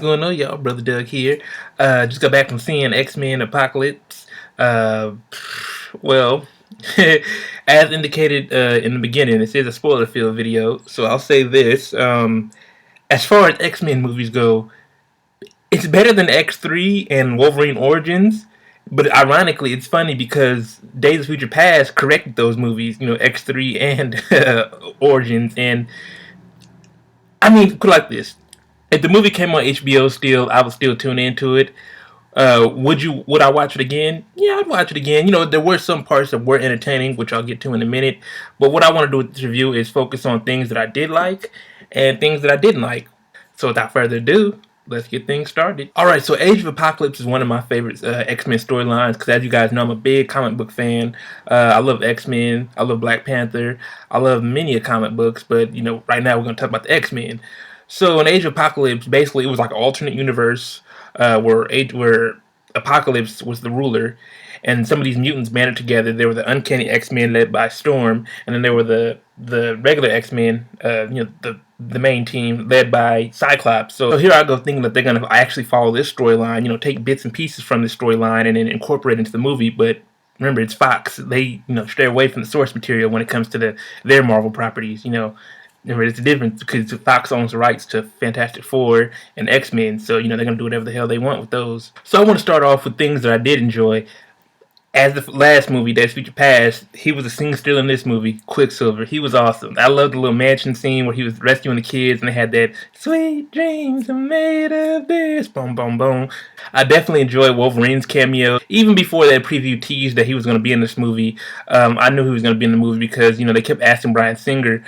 What's going on, y'all? Brother Doug here. Just got back from seeing X-Men Apocalypse. Uh, well, as indicated in the beginning, this is a spoiler-filled video, so I'll say this. As far as X-Men movies go, it's better than X3 and Wolverine Origins, but ironically, it's funny because Days of Future Past corrected those movies, X3 and Origins, and I mean, put it like this. If the movie came on HBO still, I would still tune into it. Would I watch it again? Yeah, I'd watch it again. There were some parts that were entertaining, which I'll get to in a minute. But what I want to do with this review is focus on things that I did like and things that I didn't like. So without further ado, let's get things started. Alright, so Age of Apocalypse is one of my favorite X-Men storylines because as you guys know, I'm a big comic book fan. I love X-Men, I love Black Panther, I love many comic books, but right now we're going to talk about the X-Men. So in Age of Apocalypse, basically it was like an alternate universe where Apocalypse was the ruler, and some of these mutants banded together. There were the Uncanny X-Men led by Storm, and then there were the regular X-Men, the main team led by Cyclops. So here I go thinking that they're gonna actually follow this storyline, take bits and pieces from this storyline and then incorporate it into the movie, but. Remember, it's Fox. They, stray away from the source material when it comes to their Marvel properties. It's a difference because Fox owns the rights to Fantastic Four and X-Men, so they're gonna do whatever the hell they want with those. So I want to start off with things that I did enjoy. As the last movie, Days of Future Past, he was a scene stealer in this movie, Quicksilver. He was awesome. I loved the little mansion scene where he was rescuing the kids and they had that "Sweet dreams are made of this," boom, boom, boom. I definitely enjoyed Wolverine's cameo. Even before that preview teased that he was going to be in this movie, I knew he was going to be in the movie because, they kept asking Bryan Singer,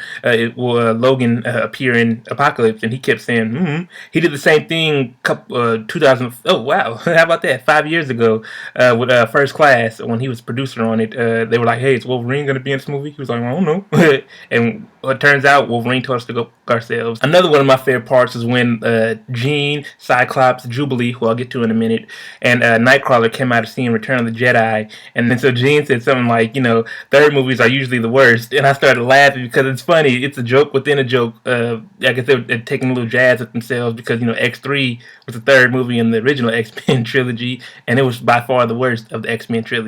will Logan appear in Apocalypse, and he kept saying, He did the same thing 2000, oh wow, how about that, 5 years ago with First Class. When he was producer on it, they were like, "Hey, is Wolverine going to be in this movie?" He was like, "I don't know." And it turns out Wolverine told us to go ourselves. Another one of my favorite parts is when Jean, Cyclops, Jubilee, who I'll get to in a minute, and Nightcrawler came out of seeing Return of the Jedi. And then so Jean said something like, third movies are usually the worst. And I started laughing because it's funny. It's a joke within a joke. I guess they're taking a little jazz at themselves because, X3 was the third movie in the original X-Men trilogy, and it was by far the worst of the X-Men trilogy.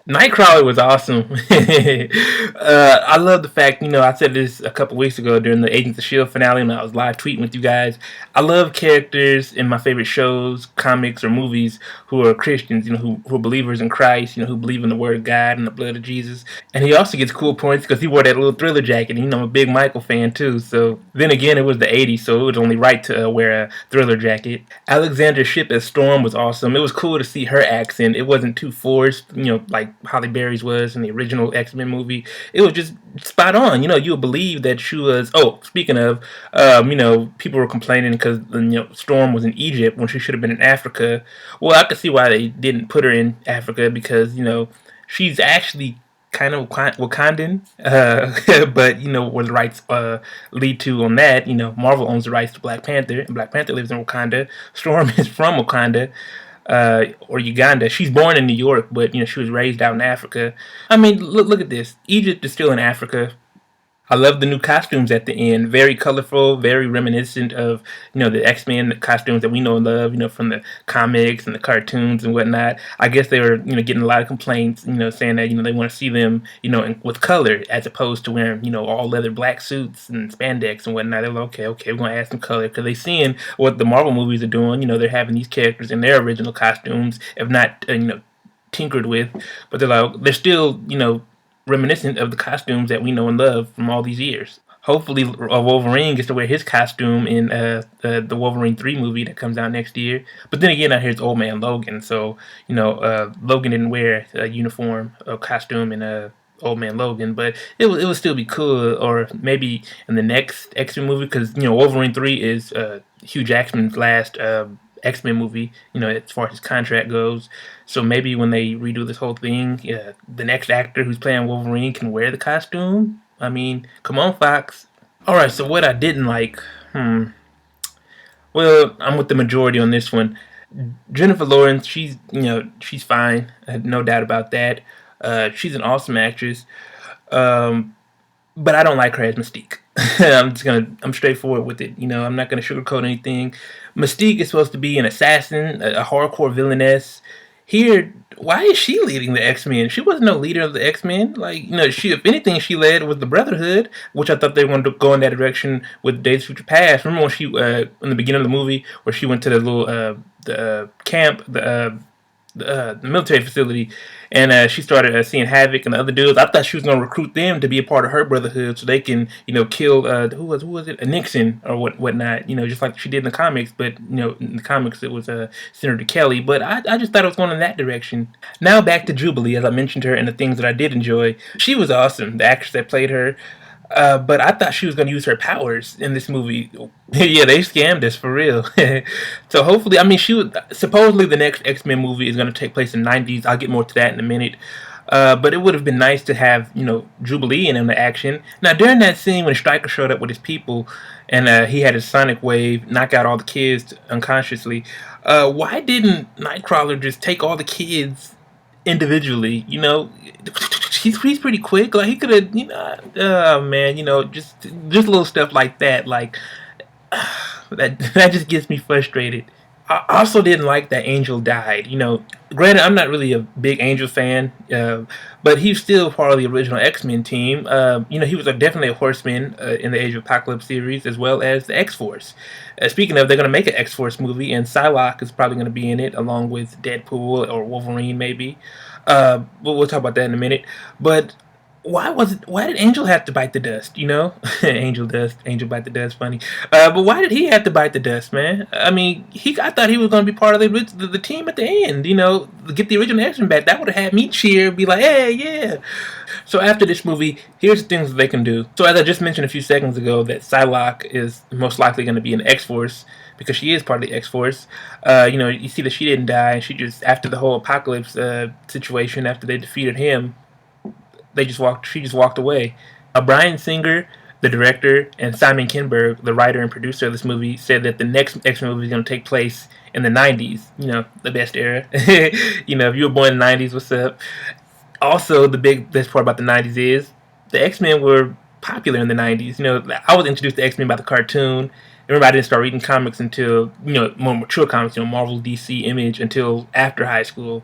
Nightcrawler was awesome. I love the fact, I said this a couple weeks ago during the Agents of S.H.I.E.L.D. finale when I was live tweeting with you guys. I love characters in my favorite shows, comics, or movies who are Christians, who are believers in Christ, who believe in the Word of God and the blood of Jesus. And he also gets cool points because he wore that little Thriller jacket. And, I'm a big Michael fan too. So then again, it was the 80s, so it was only right to wear a Thriller jacket. Alexandra Shipp as Storm was awesome. It was cool to see her accent. It wasn't too forced, like Halle Berry's was in the original X-Men movie. It was just spot on. You would believe that she was. Oh, speaking of, people were complaining because Storm was in Egypt when she should have been in Africa. Well, I could see why they didn't put her in Africa because she's actually kind of Wakandan, but where the rights lead to on that, Marvel owns the rights to Black Panther, and Black Panther lives in Wakanda. Storm is from Wakanda. Or Uganda. She's born in New York, but she was raised out in Africa. I mean, look at this. Egypt is still in Africa. I love the new costumes at the end. Very colorful, very reminiscent of, the X-Men costumes that we know and love, from the comics and the cartoons and whatnot. I guess they were, getting a lot of complaints, saying that, they want to see them, with color as opposed to wearing, all leather black suits and spandex and whatnot. They're like, okay, we're going to add some color because they're seeing what the Marvel movies are doing. They're having these characters in their original costumes, if not, tinkered with, but they're still, reminiscent of the costumes that we know and love from all these years. Hopefully, Wolverine gets to wear his costume in the Wolverine 3 movie that comes out next year. But then again, I hear it's Old Man Logan, so Logan didn't wear a uniform, a costume in Old Man Logan, but it would still be cool. Or maybe in the next X-Men movie, because Wolverine 3 is Hugh Jackman's last X-Men movie, as far as his contract goes. So maybe when they redo this whole thing, the next actor who's playing Wolverine can wear the costume. I mean, come on, Fox. Alright, so what I didn't like, well, I'm with the majority on this one. Jennifer Lawrence, she's fine. I had no doubt about that. She's an awesome actress. Um, but I don't like her as Mystique. I'm straightforward with it. I'm not gonna sugarcoat anything. Mystique is supposed to be an assassin, a hardcore villainess. Here, why is she leading the X-Men? She wasn't no leader of the X-Men. Like, she, if anything, she led with the Brotherhood, which I thought they wanted to go in that direction with Days of Future Past. Remember when she, in the beginning of the movie, where she went to the little, camp, the military facility, and she started seeing Havoc and the other dudes. I thought she was going to recruit them to be a part of her Brotherhood, so they can, kill who was it, Nixon or whatnot. Just like she did in the comics. But in the comics it was Senator Kelly. But I just thought it was going in that direction. Now back to Jubilee, as I mentioned her and the things that I did enjoy. She was awesome. The actress that played her. But I thought she was going to use her powers in this movie. Yeah, they scammed us for real. So hopefully, I mean, she was supposedly the next X-Men movie is going to take place in the '90s. I'll get more to that in a minute. But it would have been nice to have Jubilee in the action. Now during that scene when Stryker showed up with his people, and he had his sonic wave knock out all the kids unconsciously. Why didn't Nightcrawler just take all the kids individually? He's pretty quick. Like he could have, oh man, just little stuff like that. Like that just gets me frustrated. I also didn't like that Angel died. Granted, I'm not really a big Angel fan, but he's still part of the original X-Men team. He was definitely a Horseman in the Age of Apocalypse series, as well as the X-Force. Speaking of, they're going to make an X-Force movie, and Psylocke is probably going to be in it, along with Deadpool or Wolverine, maybe. We'll talk about that in a minute. But why did Angel have to bite the dust? Angel bite the dust, funny. But why did he have to bite the dust, man? I mean, I thought he was going to be part of the team at the end. Get the original X-Men back. That would have had me cheer, be like, hey, yeah. So after this movie, here's the things that they can do. So as I just mentioned a few seconds ago, that Psylocke is most likely going to be in the X-Force, because she is part of the X-Force. You see that she didn't die, and she just, after the whole Apocalypse situation, after they defeated him, she just walked away. Bryan Singer, the director, and Simon Kinberg, the writer and producer of this movie, said that the next X-Men movie is going to take place in the 90s. The best era. If you were born in the 90s, what's up? Also, the best part about the 90s is the X-Men were popular in the 90s. I was introduced to X-Men by the cartoon. Remember, I didn't start reading comics until, more mature comics, Marvel, DC, Image, until after high school.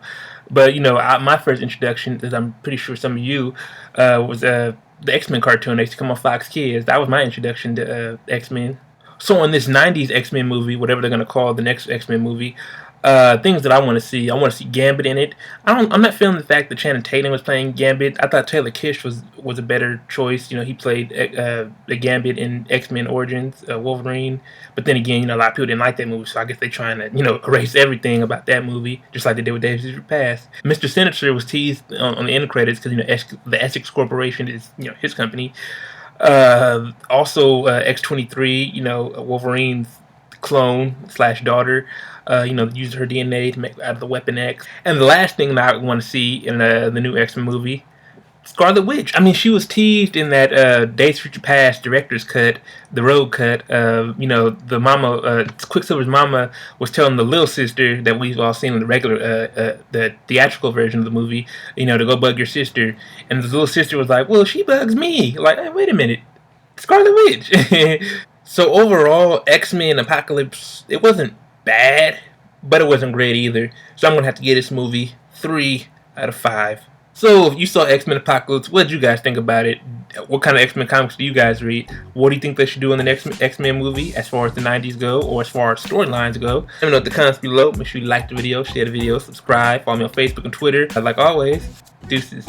But, my first introduction, as I'm pretty sure some of you, was the X-Men cartoon that used to come on Fox Kids. That was my introduction to X-Men. So in this 90s X-Men movie, whatever they're going to call the next X-Men movie, things that I want to see Gambit in it. I'm not feeling the fact that Channing Tatum was playing Gambit. I thought Taylor Kitsch was a better choice. He played the Gambit in X-Men Origins, Wolverine. But then again, a lot of people didn't like that movie, so I guess they're trying to erase everything about that movie, just like they did with Days of Future Past. Mr. Sinister was teased on the end credits because the Essex Corporation is his company. Also, X-23, Wolverine's clone / daughter, used her DNA to make out of the Weapon X. And the last thing that I want to see in the new X-Men movie, Scarlet Witch. I mean, she was teased in that Days of Future Past director's cut, the road cut. The mama, Quicksilver's mama, was telling the little sister that we've all seen in the regular, the theatrical version of the movie, to go bug your sister. And the little sister was like, well, she bugs me. Like, hey, wait a minute, Scarlet Witch. So overall, X-Men Apocalypse, it wasn't bad, but it wasn't great either. So I'm going to have to give this movie 3 out of 5. So if you saw X-Men Apocalypse, what did you guys think about it? What kind of X-Men comics do you guys read? What do you think they should do in the next X-Men movie as far as the 90s go, or as far as storylines go? Let me know in the comments below. Make sure you like the video, share the video, subscribe, follow me on Facebook and Twitter. Like always, deuces.